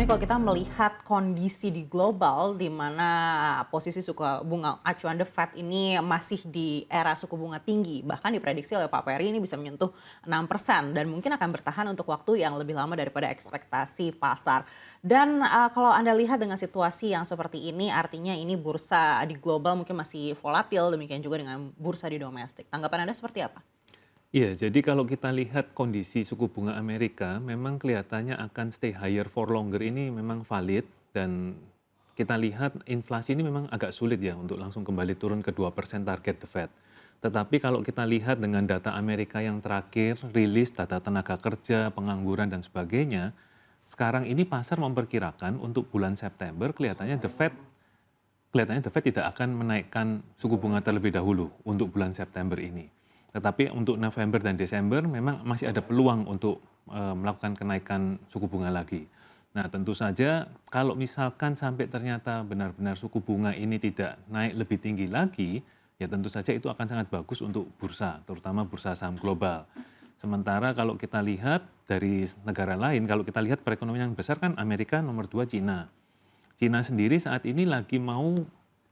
nih kalau kita melihat kondisi di global di mana posisi suku bunga acuan The Fed ini masih di era suku bunga tinggi. Bahkan diprediksi oleh Pak Peri ini bisa menyentuh 6% dan mungkin akan bertahan untuk waktu yang lebih lama daripada ekspektasi pasar. Dan kalau Anda lihat dengan situasi yang seperti ini artinya ini bursa di global mungkin masih volatil, demikian juga dengan bursa di domestik. Tanggapan Anda seperti apa? Iya, jadi kalau kita lihat kondisi suku bunga Amerika, memang kelihatannya akan stay higher for longer ini memang valid dan kita lihat inflasi ini memang agak sulit ya untuk langsung kembali turun ke 2% target The Fed. Tetapi kalau kita lihat dengan data Amerika yang terakhir, rilis data tenaga kerja, pengangguran dan sebagainya, sekarang ini pasar memperkirakan untuk bulan September kelihatannya The Fed tidak akan menaikkan suku bunga terlebih dahulu untuk bulan September ini. Tetapi untuk November dan Desember memang masih ada peluang untuk melakukan kenaikan suku bunga lagi. Nah, tentu saja kalau misalkan sampai ternyata benar-benar suku bunga ini tidak naik lebih tinggi lagi, ya tentu saja itu akan sangat bagus untuk bursa, terutama bursa saham global. Sementara kalau kita lihat dari negara lain, kalau kita lihat perekonomian yang besar kan Amerika nomor 2 Cina. Cina sendiri saat ini lagi mau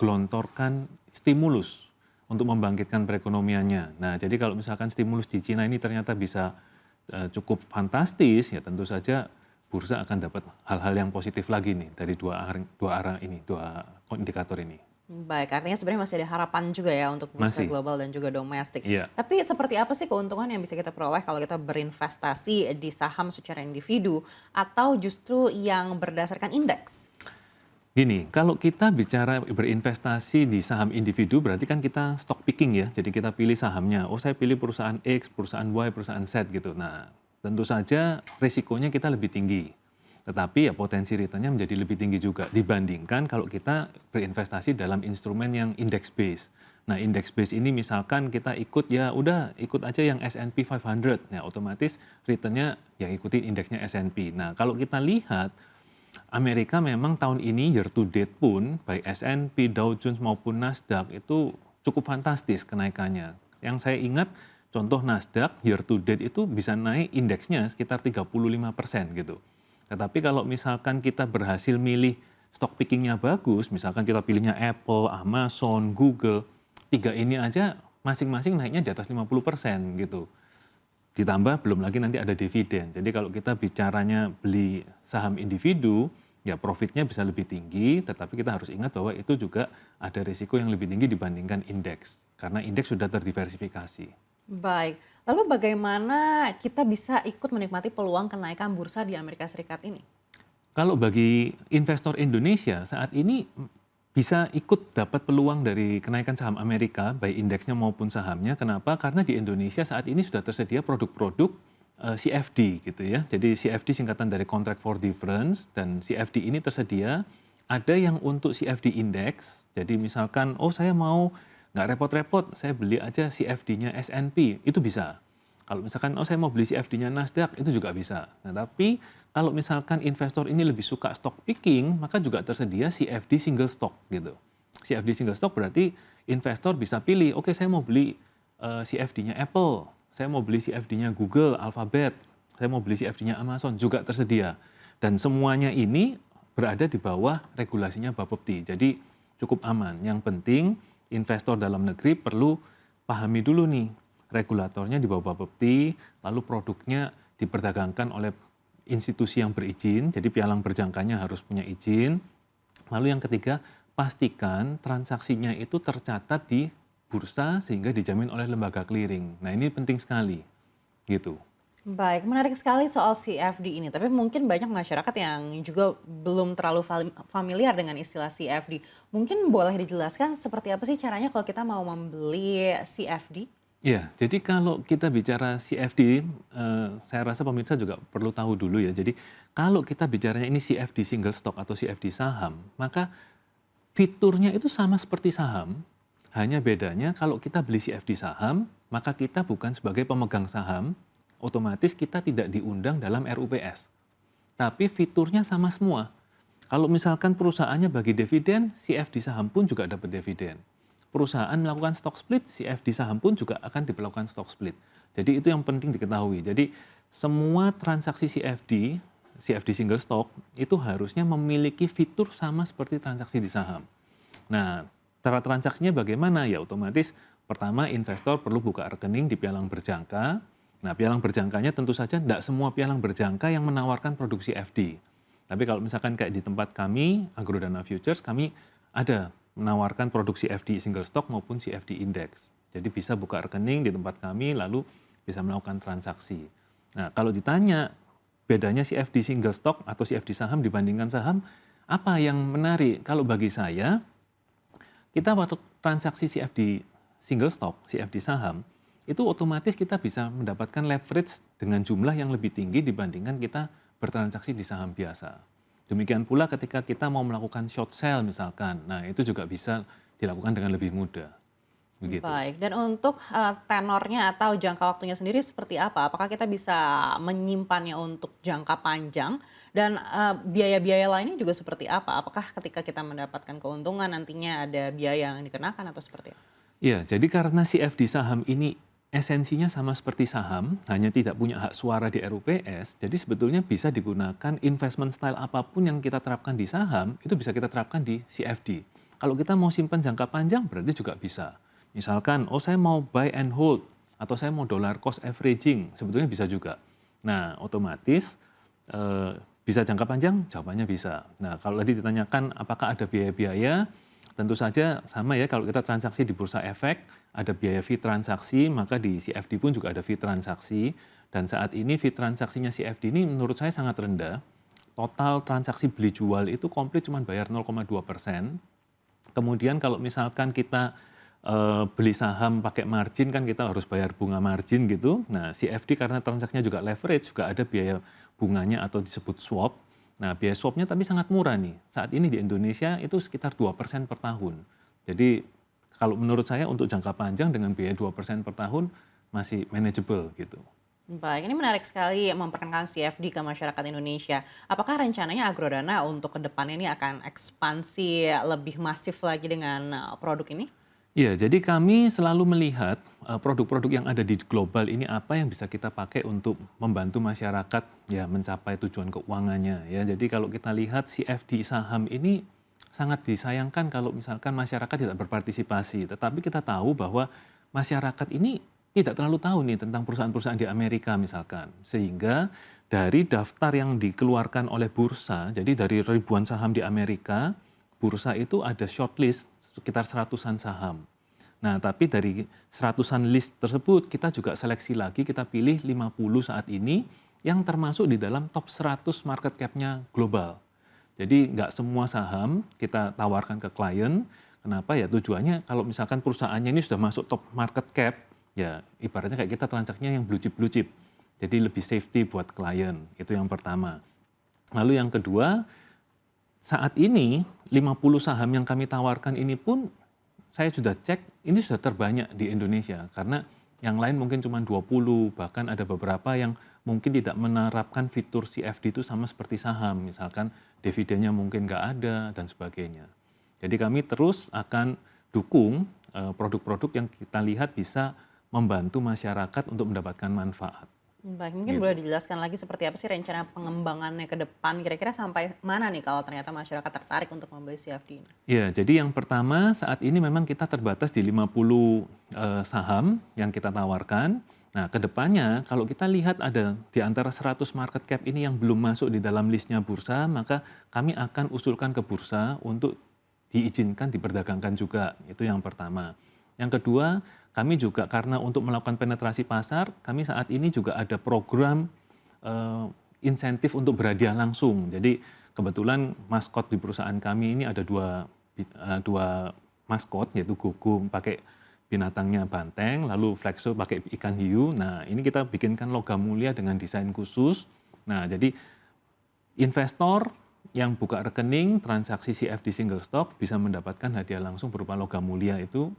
gelontorkan stimulus untuk membangkitkan perekonomiannya. Nah, jadi kalau misalkan stimulus di Cina ini ternyata bisa cukup fantastis, ya tentu saja bursa akan dapat hal-hal yang positif lagi nih dari dua indikator ini. Baik, artinya sebenarnya masih ada harapan juga ya untuk bursa Masih, global dan juga domestik. iya. Tapi seperti apa sih keuntungan yang bisa kita peroleh kalau kita berinvestasi di saham secara individu atau justru yang berdasarkan indeks? Gini, kalau kita bicara berinvestasi di saham individu, berarti kan kita stock picking ya. Jadi kita pilih sahamnya. Oh, saya pilih perusahaan X, perusahaan Y, perusahaan Z gitu. Nah, tentu saja risikonya kita lebih tinggi. Tetapi ya potensi returnnya menjadi lebih tinggi juga dibandingkan kalau kita berinvestasi dalam instrumen yang index based. Nah, index based ini misalkan kita ikut ya udah ikut aja yang S&P 500. Nah, otomatis returnnya yang ikuti indeksnya S&P. Nah, kalau kita lihat Amerika memang tahun ini year to date pun baik S&P, Dow Jones maupun Nasdaq itu cukup fantastis kenaikannya. Yang saya ingat contoh Nasdaq year to date itu bisa naik indeksnya sekitar 35% gitu. Tetapi kalau misalkan kita berhasil milih stock pickingnya bagus, misalkan kita pilihnya Apple, Amazon, Google, tiga ini aja masing-masing naiknya di atas 50% gitu. Ditambah belum lagi nanti ada dividen. Jadi kalau kita bicaranya beli saham individu, ya profitnya bisa lebih tinggi, tetapi kita harus ingat bahwa itu juga ada risiko yang lebih tinggi dibandingkan indeks. Karena indeks sudah terdiversifikasi. Baik, lalu bagaimana kita bisa ikut menikmati peluang kenaikan bursa di Amerika Serikat ini? Kalau bagi investor Indonesia saat ini bisa ikut dapat peluang dari kenaikan saham Amerika, baik indeksnya maupun sahamnya. Kenapa? Karena di Indonesia saat ini sudah tersedia produk-produk CFD gitu ya. Jadi CFD singkatan dari Contract for Difference dan CFD ini tersedia. Ada yang untuk CFD Index. Jadi misalkan, oh saya mau nggak repot-repot, saya beli aja CFD-nya S&P, itu bisa. Kalau misalkan, oh saya mau beli CFD-nya Nasdaq, itu juga bisa. Nah, tapi kalau misalkan investor ini lebih suka stock picking, maka juga tersedia CFD single stock gitu. CFD single stock berarti investor bisa pilih, oke saya mau beli CFD-nya Apple, saya mau beli CFD-nya Google, Alphabet, saya mau beli CFD-nya Amazon, juga tersedia. Dan semuanya ini berada di bawah regulasinya Bapepti. Jadi cukup aman. Yang penting investor dalam negeri perlu pahami dulu nih regulatornya di bawah Bapepti, lalu produknya diperdagangkan oleh institusi yang berizin, jadi pialang berjangkanya harus punya izin. Lalu yang ketiga, pastikan transaksinya itu tercatat di bursa sehingga dijamin oleh lembaga clearing. Nah ini penting sekali, gitu. Baik, menarik sekali soal CFD ini. Tapi mungkin banyak masyarakat yang juga belum terlalu familiar dengan istilah CFD. Mungkin boleh dijelaskan seperti apa sih caranya kalau kita mau membeli CFD? Ya, jadi kalau kita bicara CFD, saya rasa pemirsa juga perlu tahu dulu ya. Jadi kalau kita bicaranya ini CFD single stock atau CFD saham, maka fiturnya itu sama seperti saham, hanya bedanya kalau kita beli CFD saham, maka kita bukan sebagai pemegang saham, otomatis kita tidak diundang dalam RUPS. Tapi fiturnya sama semua. Kalau misalkan perusahaannya bagi dividen, CFD saham pun juga dapat dividen. Perusahaan melakukan stock split, CFD saham pun juga akan diperlakukan stock split. Jadi itu yang penting diketahui. Jadi semua transaksi CFD CFD single stock itu harusnya memiliki fitur sama seperti transaksi di saham. Nah, cara transaksinya bagaimana? Ya otomatis pertama investor perlu buka rekening di pialang berjangka. Nah, pialang berjangkanya tentu saja tidak semua pialang berjangka yang menawarkan produk CFD. Tapi kalau misalkan kayak di tempat kami, Agrodana Futures, kami ada menawarkan produk CFD single stock maupun CFD index. Jadi bisa buka rekening di tempat kami lalu bisa melakukan transaksi. Nah, kalau ditanya bedanya CFD single stock atau CFD saham dibandingkan saham, apa yang menarik? Kalau bagi saya, kita waktu transaksi CFD single stock, CFD saham, itu otomatis kita bisa mendapatkan leverage dengan jumlah yang lebih tinggi dibandingkan kita bertransaksi di saham biasa. Demikian pula ketika kita mau melakukan short sale misalkan, nah itu juga bisa dilakukan dengan lebih mudah. Begitu. Baik, dan untuk tenornya atau jangka waktunya sendiri seperti apa? Apakah kita bisa menyimpannya untuk jangka panjang dan biaya-biaya lainnya juga seperti apa? Apakah ketika kita mendapatkan keuntungan nantinya ada biaya yang dikenakan atau seperti apa? Iya, jadi karena CFD saham ini esensinya sama seperti saham, hanya tidak punya hak suara di RUPS, jadi sebetulnya bisa digunakan investment style apapun yang kita terapkan di saham, itu bisa kita terapkan di CFD. Kalau kita mau simpan jangka panjang, berarti juga bisa. Misalkan, oh saya mau buy and hold, atau saya mau dollar cost averaging, sebetulnya bisa juga. Nah, otomatis bisa jangka panjang? Jawabannya bisa. Nah, kalau tadi ditanyakan apakah ada biaya-biaya, tentu saja sama ya, kalau kita transaksi di bursa efek, ada biaya fee transaksi, maka di CFD pun juga ada fee transaksi. Dan saat ini fee transaksinya CFD ini menurut saya sangat rendah. Total transaksi beli jual itu komplit cuma bayar 0,2%. Kemudian kalau misalkan kita beli saham pakai margin kan kita harus bayar bunga margin gitu. Nah, CFD karena transaksinya juga leverage, juga ada biaya bunganya atau disebut swap. Nah, biaya swapnya tapi sangat murah nih. Saat ini di Indonesia itu sekitar 2% per tahun. Jadi kalau menurut saya untuk jangka panjang dengan biaya 2% per tahun masih manageable gitu. Baik, ini menarik sekali memperkenalkan CFD ke masyarakat Indonesia. Apakah rencananya Agrodana untuk ke depannya ini akan ekspansi lebih masif lagi dengan produk ini? Iya, jadi kami selalu melihat produk-produk yang ada di global ini apa yang bisa kita pakai untuk membantu masyarakat ya mencapai tujuan keuangannya ya. Jadi kalau kita lihat CFD saham ini sangat disayangkan kalau misalkan masyarakat tidak berpartisipasi. Tetapi kita tahu bahwa masyarakat ini tidak terlalu tahu nih tentang perusahaan-perusahaan di Amerika misalkan. Sehingga dari daftar yang dikeluarkan oleh bursa, jadi dari ribuan saham di Amerika, bursa itu ada shortlist sekitar 100-an saham. Nah, tapi dari 100-an list tersebut kita juga seleksi lagi, kita pilih 50 saat ini yang termasuk di dalam top 100 market cap-nya global. Jadi nggak semua saham kita tawarkan ke klien. Kenapa ya? Tujuannya kalau misalkan perusahaannya ini sudah masuk top market cap, ya ibaratnya kayak kita transaksinya yang blue chip. Jadi lebih safety buat klien. Itu yang pertama. Lalu yang kedua, saat ini 50 saham yang kami tawarkan ini pun saya sudah cek ini sudah terbanyak di Indonesia karena yang lain mungkin cuma 20, bahkan ada beberapa yang mungkin tidak menerapkan fitur CFD itu sama seperti saham, misalkan dividennya mungkin nggak ada dan sebagainya. Jadi kami terus akan dukung produk-produk yang kita lihat bisa membantu masyarakat untuk mendapatkan manfaat. Baik, mungkin Gitu. boleh dijelaskan lagi seperti apa sih rencana pengembangannya ke depan? Kira-kira sampai mana nih kalau ternyata masyarakat tertarik untuk membeli CFD ini? Ya, jadi yang pertama saat ini memang kita terbatas di 50 saham yang kita tawarkan. Nah, ke depannya kalau kita lihat ada di antara 100 market cap ini yang belum masuk di dalam listnya bursa, maka kami akan usulkan ke bursa untuk diizinkan diperdagangkan juga. Itu yang pertama. Yang kedua, kami juga karena untuk melakukan penetrasi pasar, kami saat ini juga ada program insentif untuk berhadiah langsung. Jadi kebetulan maskot di perusahaan kami ini ada dua maskot, yaitu Gugum pakai binatangnya banteng, lalu Flexo pakai ikan hiu. Nah, ini kita bikinkan logam mulia dengan desain khusus. Nah, jadi investor yang buka rekening transaksi CFD single stock bisa mendapatkan hadiah langsung berupa logam mulia itu.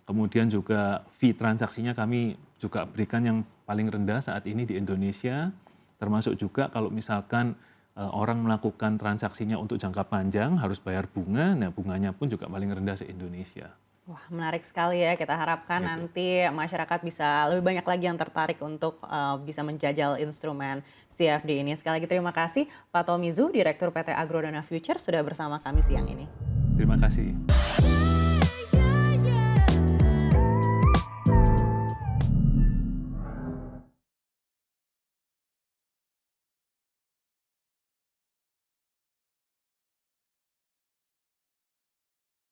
Kemudian juga fee transaksinya kami juga berikan yang paling rendah saat ini di Indonesia. Termasuk juga kalau misalkan orang melakukan transaksinya untuk jangka panjang harus bayar bunga, nah bunganya pun juga paling rendah se-Indonesia. Wah, menarik sekali ya. Kita harapkan Gitu. nanti masyarakat bisa lebih banyak lagi yang tertarik untuk bisa menjajal instrumen CFD ini. Sekali lagi terima kasih Pak Tomizu, Direktur PT Agrodana Future sudah bersama kami siang ini. Terima kasih.